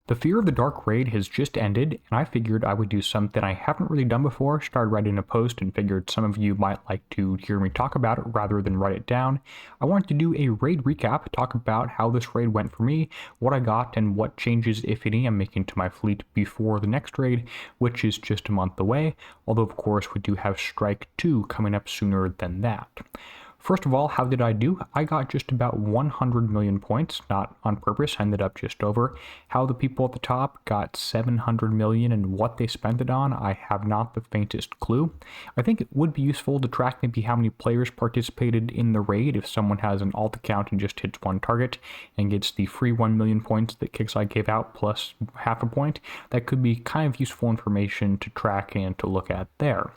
The Fear of the Dark raid has just ended, and I figured I would do something I haven't really done before. Started writing a post and figured some of you might like to hear me talk about it rather than write it down. I wanted to do a raid recap, talk about how this raid went for me, what I got, and what changes, if any, I'm making to my fleet before the next raid, which is just a month away, although of course we do have Strike 2 coming up sooner than that. First of all, how did I do? I got just about 100 million points, not on purpose, ended up just over. How the people at the top got 700 million and what they spent it on, I have not the faintest clue. I think it would be useful to track maybe how many players participated in the raid if someone has an alt account and just hits one target and gets the free 1 million points that Kixeye gave out plus half a point. That could be kind of useful information to track and to look at there.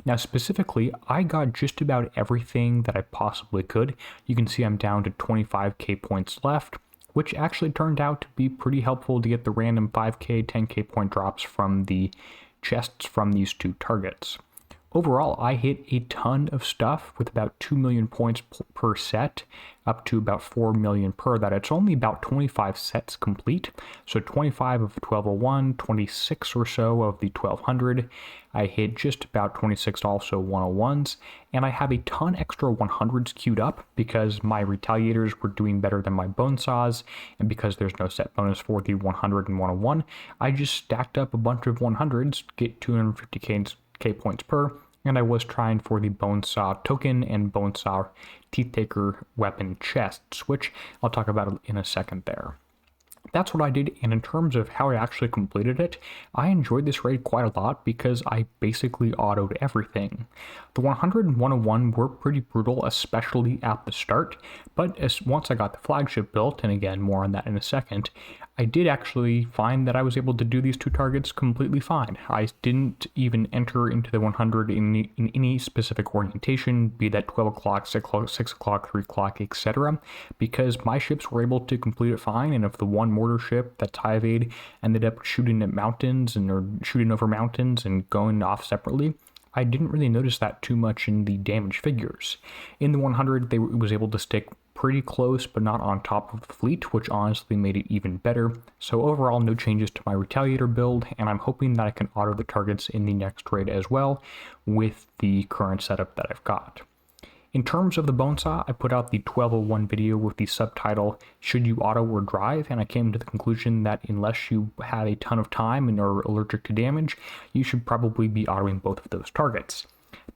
Now specifically, I got just about everything that I possibly could. You can see I'm down to 25k points left, which actually turned out to be pretty helpful to get the random 5k, 10k point drops from the chests from these two targets. Overall, I hit a ton of stuff with about 2 million points per set, up to about 4 million per that. It's only about 25 sets complete, so 25 of 1201, 26 or so of the 1200. I hit just about 26 also 101s, and I have a ton extra 100s queued up because my retaliators were doing better than my bonesaws, and because there's no set bonus for the 100 and 101, I just stacked up a bunch of 100s, get 250k points per, and I was trying for the bonesaw token and bonesaw teeth taker weapon chests, which I'll talk about in a second there. That's what I did, and in terms of how I actually completed it, I enjoyed this raid quite a lot because I basically autoed everything. The 100 and 101 were pretty brutal, especially at the start, but once I got the flagship built, and again more on that in a second, I did actually find that I was able to do these two targets completely fine. I didn't even enter into the 100 in any specific orientation, be that 12 o'clock, 6 o'clock, 3 o'clock, etc., because my ships were able to complete it fine, and if the one mortar ship that's high evade ended up shooting at mountains or shooting over mountains and going off separately, I didn't really notice that too much in the damage figures. In the 100, they was able to stick pretty close but not on top of the fleet, which honestly made it even better. So overall, no changes to my retaliator build, and I'm hoping that I can auto the targets in the next raid as well with the current setup that I've got. In terms of the bonesaw, I put out the 1201 video with the subtitle, Should You Auto or Drive? And I came to the conclusion that unless you have a ton of time and are allergic to damage, you should probably be autoing both of those targets.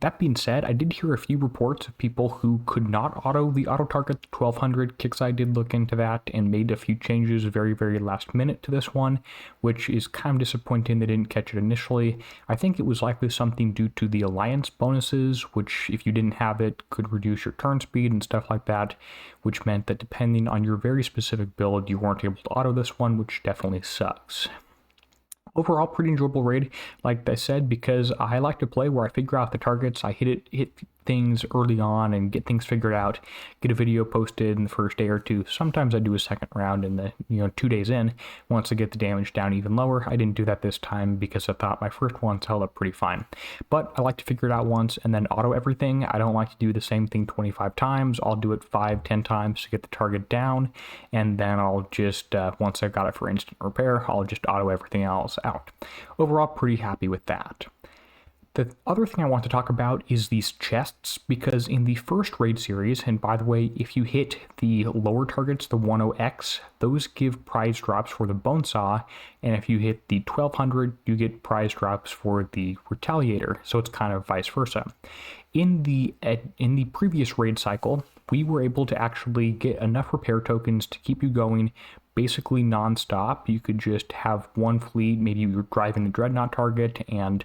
That being said, I did hear a few reports of people who could not auto the auto target 1200. Kixeye did look into that and made a few changes very last minute to this one, which is kind of disappointing they didn't catch it initially. I think it was likely something due to the alliance bonuses, which if you didn't have it could reduce your turn speed and stuff like that, which meant that depending on your very specific build, you weren't able to auto this one, which definitely sucks. Overall, pretty enjoyable raid, like I said, because I like to play where I figure out the targets, I hit things early on and get things figured out, get a video posted in the first day or two. Sometimes I do a second round in the 2 days in, once I get the damage down even lower. I didn't do that this time because I thought my first ones held up pretty fine. But I like to figure it out once and then auto everything. I don't like to do the same thing 25 times. I'll do it 5-10 times to get the target down, and then I'll just, once I've got it for instant repair, I'll just auto everything else out. Overall, pretty happy with that. The other thing I want to talk about is these chests, because in the first raid series, and by the way, if you hit the lower targets, the 10X, those give prize drops for the bonesaw, and if you hit the 1200, you get prize drops for the retaliator, so it's kind of vice versa. In the previous raid cycle, we were able to actually get enough repair tokens to keep you going basically non-stop. You could just have one fleet, maybe you're driving the dreadnought target and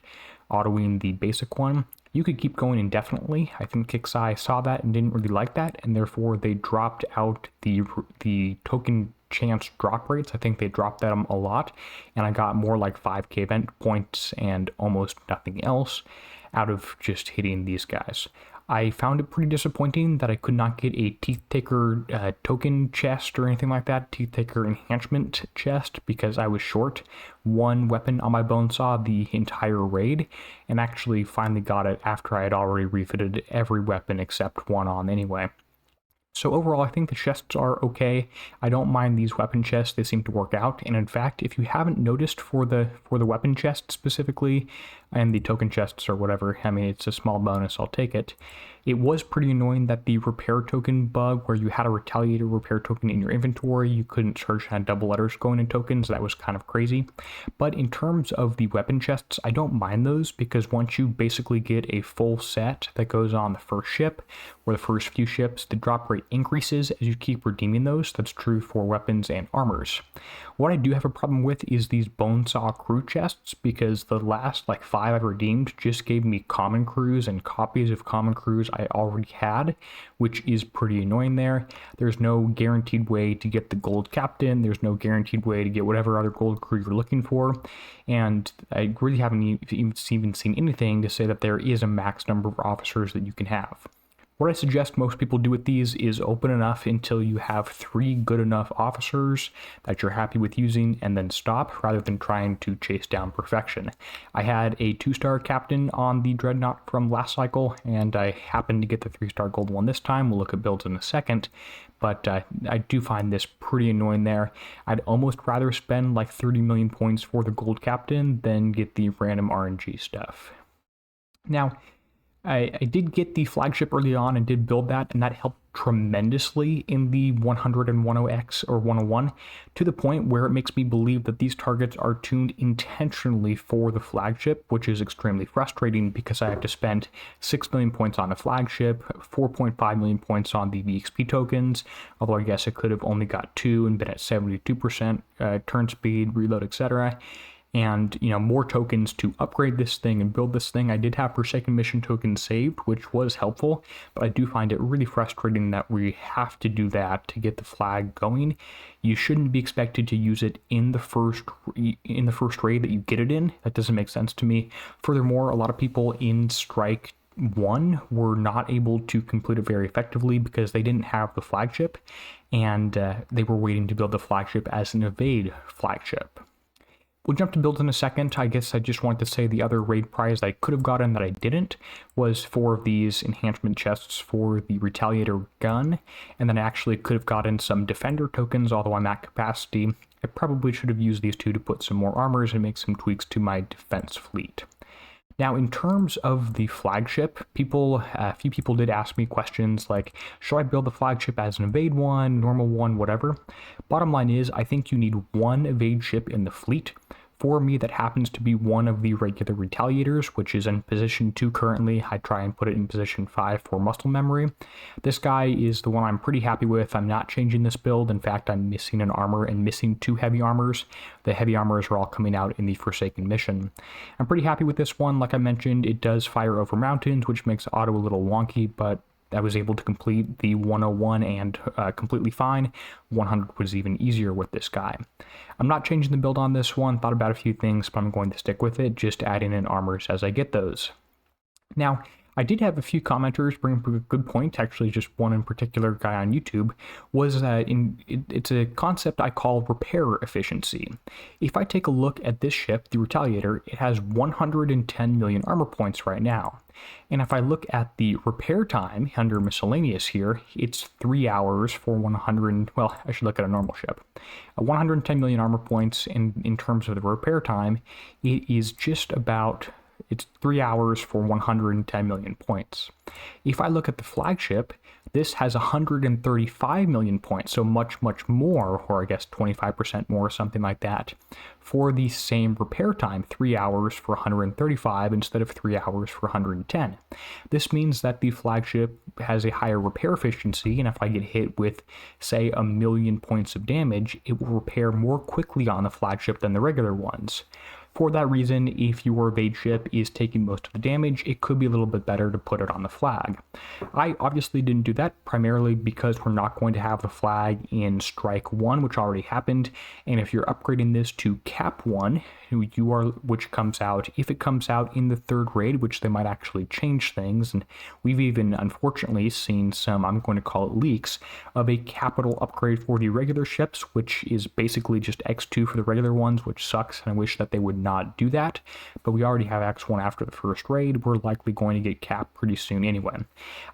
autoing the basic one. You could keep going indefinitely. I think Kixeye saw that and didn't really like that, and therefore they dropped out the token chance drop rates. I think they dropped them a lot, and I got more like 5k event points and almost nothing else out of just hitting these guys. I found it pretty disappointing that I could not get a Teeth Taker token chest or anything like that, Teeth Taker enhancement chest, because I was short one weapon on my bonesaw the entire raid, and actually finally got it after I had already refitted every weapon except one on anyway. So overall, I think the chests are okay. I don't mind these weapon chests; they seem to work out. And in fact, if you haven't noticed for the weapon chest specifically, and the token chests or whatever, I mean, it's a small bonus, I'll take it. It was pretty annoying that the repair token bug, where you had a retaliator repair token in your inventory, you couldn't search and had double letters going in tokens. That was kind of crazy. But in terms of the weapon chests, I don't mind those, because once you basically get a full set that goes on the first ship or the first few ships, the drop rate increases as you keep redeeming those. That's true for weapons and armors. What I do have a problem with is these bonesaw crew chests, because the last like 5 I've redeemed just gave me common crews and copies of common crews I already had, which is pretty annoying there. There's no guaranteed way to get the gold captain. There's no guaranteed way to get whatever other gold crew you're looking for. And I really haven't even seen anything to say that there is a max number of officers that you can have. What I suggest most people do with these is open enough until you have 3 good enough officers that you're happy with using, and then stop, rather than trying to chase down perfection. I had a 2-star captain on the Dreadnought from last cycle, and I happened to get the 3-star gold one this time. We'll look at builds in a second, but I do find this pretty annoying there. I'd almost rather spend like 30 million points for the gold captain than get the random RNG stuff. Now, I did get the flagship early on and did build that, and that helped tremendously in the 100 and 10X or 101, to the point where it makes me believe that these targets are tuned intentionally for the flagship, which is extremely frustrating because I have to spend 6 million points on a flagship, 4.5 million points on the VXP tokens, although I guess it could have only got 2 and been at 72% turn speed, reload, etc. And, more tokens to upgrade this thing and build this thing. I did have Forsaken Mission tokens saved, which was helpful, but I do find it really frustrating that we have to do that to get the flag going. You shouldn't be expected to use it in the first raid that you get it in. That doesn't make sense to me. Furthermore, a lot of people in Strike 1 were not able to complete it very effectively because they didn't have the flagship, and they were waiting to build the flagship as an evade flagship. We'll jump to builds in a second. I guess I just wanted to say the other raid prize I could have gotten that I didn't was 4 of these enhancement chests for the Retaliator gun, and then I actually could have gotten some defender tokens, although I'm at capacity. I probably should have used these 2 to put some more armors and make some tweaks to my defense fleet. Now, in terms of the flagship, a few people did ask me questions like, should I build the flagship as an evade one, normal one, whatever? Bottom line is, I think you need 1 evade ship in the fleet. For me, that happens to be one of the regular retaliators, which is in position 2 currently. I try and put it in position 5 for muscle memory. This guy is the one I'm pretty happy with. I'm not changing this build. In fact, I'm missing an armor and missing 2 heavy armors. The heavy armors are all coming out in the Forsaken Mission. I'm pretty happy with this one. Like I mentioned, it does fire over mountains, which makes auto a little wonky, but I was able to complete the 101 and completely fine. 100 was even easier with this guy. I'm not changing the build on this one. Thought about a few things, but I'm going to stick with it, just adding in armors as I get those. Now, I did have a few commenters bring up a good point, actually just one in particular guy on YouTube, was that it's a concept I call repair efficiency. If I take a look at this ship, the Retaliator, it has 110 million armor points right now. And if I look at the repair time under miscellaneous here, it's 3 hours for 100, well, I should look at a normal ship. 110 million armor points, and in terms of the repair time, it is just about... It's 3 hours for 110 million points. If I look at the flagship, this has 135 million points, so much, much more, or I guess 25% more, something like that, for the same repair time, 3 hours for 135 instead of 3 hours for 110. This means that the flagship has a higher repair efficiency, and if I get hit with, say, 1 million points of damage, it will repair more quickly on the flagship than the regular ones. For that reason, if your evade ship is taking most of the damage, it could be a little bit better to put it on the flag. I obviously didn't do that, primarily because we're not going to have the flag in Strike 1, which already happened, and if you're upgrading this to Cap 1, which comes out, if it comes out in the 3rd raid, which they might actually change things, and we've even, unfortunately, seen some, I'm going to call it leaks, of a capital upgrade for the regular ships, which is basically just X2 for the regular ones, which sucks, and I wish that they would not do that, but we already have X1 after the first raid. We're likely going to get capped pretty soon anyway.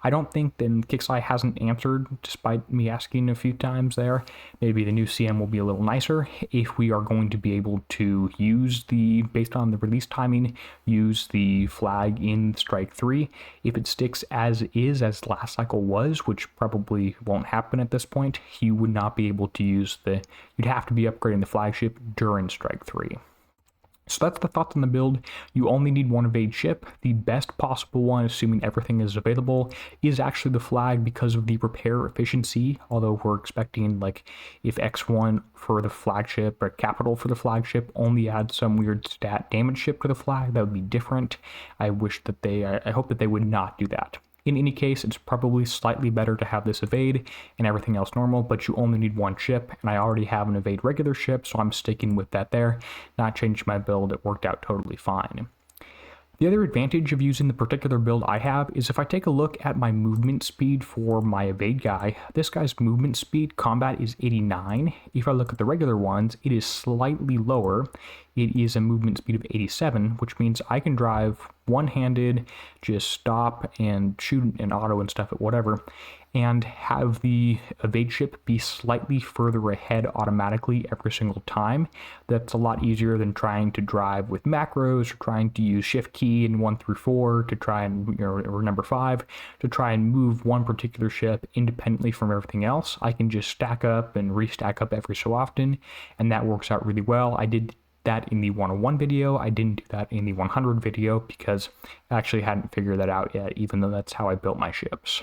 I don't think then Kixeye hasn't answered, despite me asking a few times there. Maybe the new CM will be a little nicer if we are going to be able to use based on the release timing, use the flag in Strike 3. If it sticks as is, as last cycle was, which probably won't happen at this point, you would not be able to use you'd have to be upgrading the flagship during Strike 3. So that's the thoughts on the build. You only need one evade ship. The best possible one, assuming everything is available, is actually the flag because of the repair efficiency, although we're expecting, like, if X1 for the flagship or capital for the flagship only adds some weird stat damage ship to the flag, that would be different. I hope that they would not do that. In any case, it's probably slightly better to have this evade and everything else normal, but you only need one ship, and I already have an evade regular ship, so I'm sticking with that there. Not changing my build, it worked out totally fine. The other advantage of using the particular build I have is if I take a look at my movement speed for my evade guy, this guy's movement speed combat is 89. If I look at the regular ones, it is slightly lower. It is a movement speed of 87, which means I can drive one-handed, just stop and shoot and auto and stuff at whatever, and have the evade ship be slightly further ahead automatically every single time. That's a lot easier than trying to drive with macros or trying to use shift key in 1 through 4 to try and, or number 5, to try and move one particular ship independently from everything else. I can just stack up and restack up every so often, and that works out really well. I did that in the 101 video. I didn't do that in the 100 video because I actually hadn't figured that out yet, even though that's how I built my ships.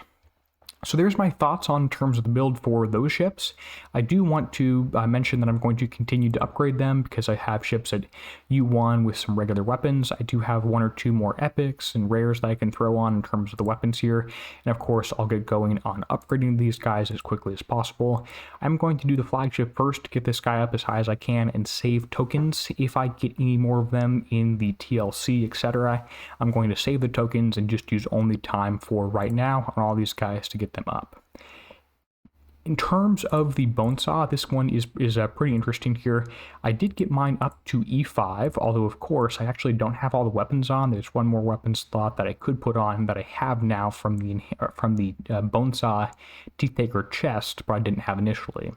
So there's my thoughts on terms of the build for those ships. I do want to mention that I'm going to continue to upgrade them because I have ships at U1 with some regular weapons. I do have 1 or 2 more epics and rares that I can throw on in terms of the weapons here. And of course, I'll get going on upgrading these guys as quickly as possible. I'm going to do the flagship first to get this guy up as high as I can and save tokens. If I get any more of them in the TLC, etc., I'm going to save the tokens and just use only time for right now on all these guys to get them up. In terms of the bonesaw, this one is pretty interesting here. I did get mine up to E5, although of course I actually don't have all the weapons on. There's one more weapon slot that I could put on that I have now from the bonesaw teethtaker chest, but I didn't have initially.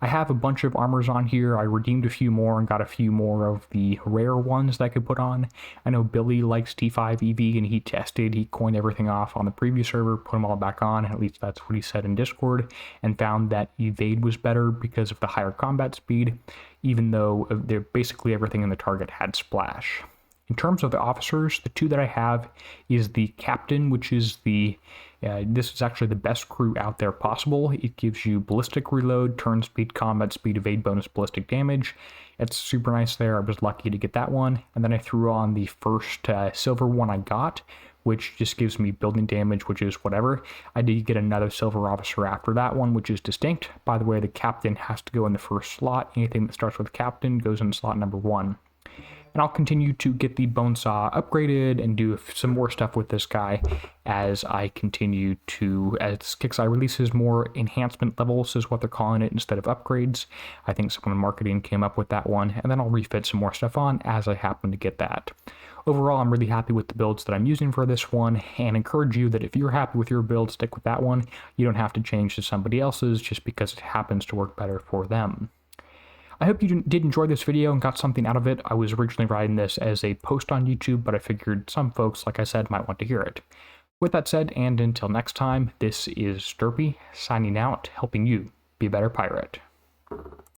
I have a bunch of armors on here. I redeemed a few more and got a few more of the rare ones that I could put on. I know Billy likes T5 EV, and he coined everything off on the previous server, put them all back on, at least that's what he said in Discord, and found that evade was better because of the higher combat speed, even though basically everything in the target had splash. In terms of the officers, the 2 that I have is the captain, which is this is actually the best crew out there possible. It gives you ballistic reload, turn speed, combat speed, evade bonus, ballistic damage. It's super nice there. I was lucky to get that one. And then I threw on the first silver one I got, which just gives me building damage, which is whatever. I did get another silver officer after that one, which is distinct. By the way, the captain has to go in the first slot. Anything that starts with captain goes in slot number 1. And I'll continue to get the bonesaw upgraded and do some more stuff with this guy as I continue to, as Kixeye releases more enhancement levels is what they're calling it instead of upgrades. I think someone in marketing came up with that one, and then I'll refit some more stuff on as I happen to get that. Overall, I'm really happy with the builds that I'm using for this one, and encourage you that if you're happy with your build, stick with that one. You don't have to change to somebody else's just because it happens to work better for them. I hope you did enjoy this video and got something out of it. I was originally writing this as a post on YouTube, but I figured some folks, like I said, might want to hear it. With that said, and until next time, this is Derpy, signing out, helping you be a better pirate.